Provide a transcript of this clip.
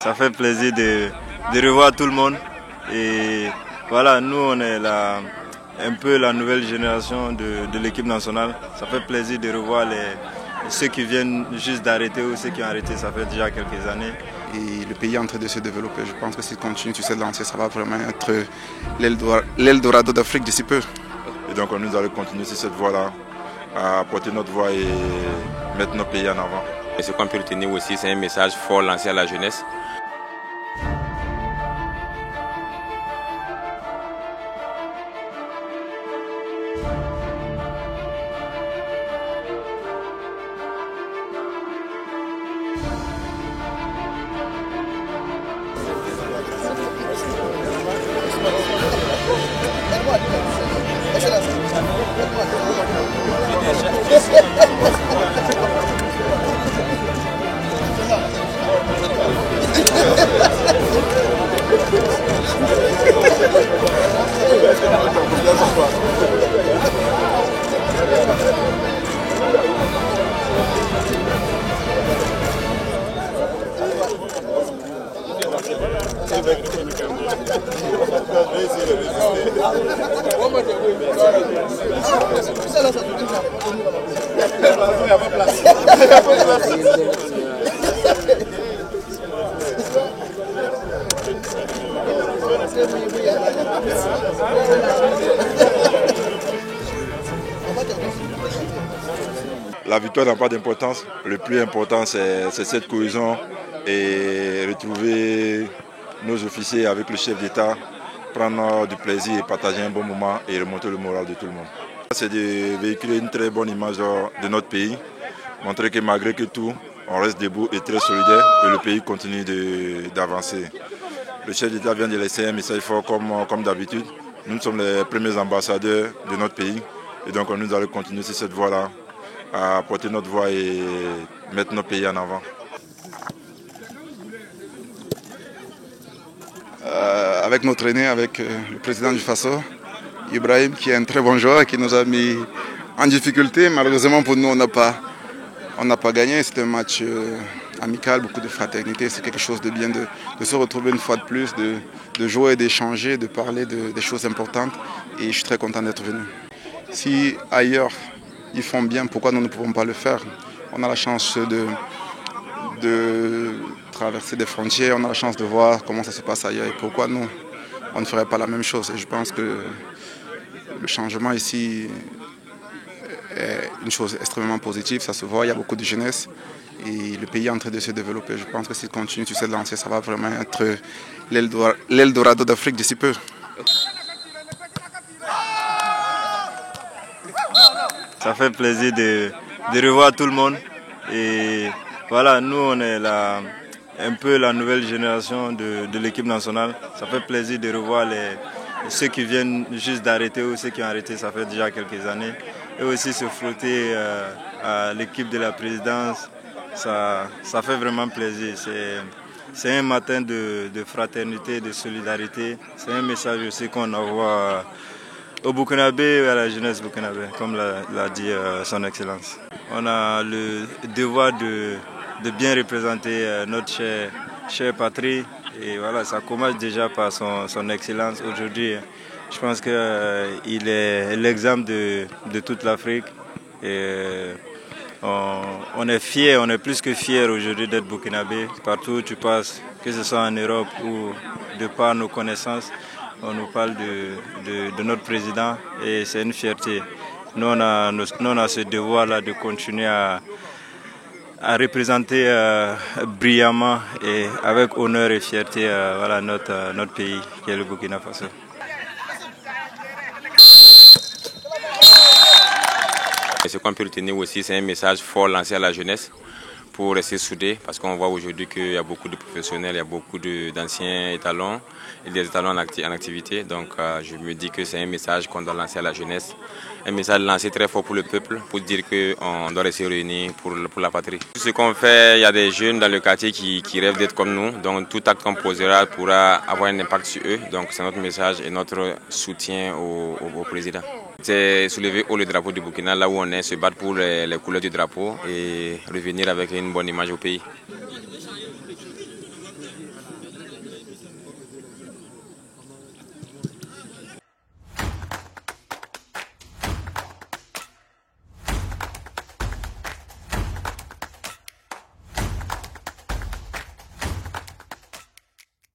Ça fait plaisir de revoir tout le monde. Et voilà, nous on est un peu la nouvelle génération de l'équipe nationale. Ça fait plaisir de revoir ceux qui viennent juste d'arrêter ou ceux qui ont arrêté, ça fait déjà quelques années. Et le pays est en train de se développer. Je pense que s'il continue sur cette lancée, ça va vraiment être l'Eldorado d'Afrique d'ici peu. Et donc nous allons continuer sur cette voie-là, à porter notre voix et mettre nos pays en avant. Et ce qu'on peut retenir aussi, c'est un message fort lancé à la jeunesse. La victoire n'a pas d'importance. Le plus important, c'est cette cohésion et retrouver nos officiers avec le chef d'État, prendre du plaisir et partager un bon moment et remonter le moral de tout le monde. C'est de véhiculer une très bonne image de notre pays, montrer que malgré que tout, on reste debout et très solidaire et le pays continue d'avancer. Le chef d'État vient de laisser un message fort comme d'habitude. Nous sommes les premiers ambassadeurs de notre pays et donc nous allons continuer sur cette voie-là, à porter notre voix et mettre nos pays en avant. Avec notre aîné, avec le président du Faso, Ibrahim, qui est un très bon joueur et qui nous a mis en difficulté. Malheureusement pour nous, on n'a pas gagné. C'était un match amical, beaucoup de fraternité. C'est quelque chose de bien de se retrouver une fois de plus, de jouer, d'échanger, de parler des choses importantes. Et je suis très content d'être venu. Si ailleurs ils font bien, pourquoi nous ne pouvons pas le faire? On a la chance de traverser des frontières, on a la chance de voir comment ça se passe ailleurs et pourquoi nous, on ne ferait pas la même chose. Et je pense que le changement ici est une chose extrêmement positive, ça se voit, il y a beaucoup de jeunesse et le pays est en train de se développer. Je pense que s'il continue sur cette lancée, ça va vraiment être l'Eldorado d'Afrique d'ici peu. Ça fait plaisir de revoir tout le monde. Et voilà, nous on est un peu la nouvelle génération de l'équipe nationale. Ça fait plaisir de revoir ceux qui viennent juste d'arrêter ou ceux qui ont arrêté, ça fait déjà quelques années. Et aussi se frotter à l'équipe de la présidence, ça fait vraiment plaisir. C'est un matin de fraternité, de solidarité. C'est un message aussi qu'on envoie au Burkinabé et à la jeunesse burkinabé, comme l'a dit son Excellence. On a le devoir de bien représenter notre chère patrie. Et voilà, ça commence déjà par son Excellence aujourd'hui. Je pense qu'il est l'exemple de toute l'Afrique. Et on est fiers, on est plus que fiers aujourd'hui d'être burkinabé. Partout où tu passes, que ce soit en Europe ou de par nos connaissances, on nous parle de notre président et c'est une fierté. Nous, on a ce devoir-là de continuer à représenter brillamment et avec honneur et fierté voilà, notre pays qui est le Burkina Faso. Et ce qu'on peut retenir aussi, c'est un message fort lancé à la jeunesse pour rester soudés, parce qu'on voit aujourd'hui qu'il y a beaucoup de professionnels, il y a beaucoup d'anciens étalons et des étalons en activité. Donc je me dis que c'est un message qu'on doit lancer à la jeunesse, un message lancé très fort pour le peuple, pour dire qu'on doit rester réunis pour la patrie. Tout ce qu'on fait, il y a des jeunes dans le quartier qui rêvent d'être comme nous, donc tout acte qu'on posera pourra avoir un impact sur eux. Donc c'est notre message et notre soutien au président. C'est soulever haut le drapeau du Burkina, là où on est, se battre pour les couleurs du drapeau et revenir avec une bonne image au pays.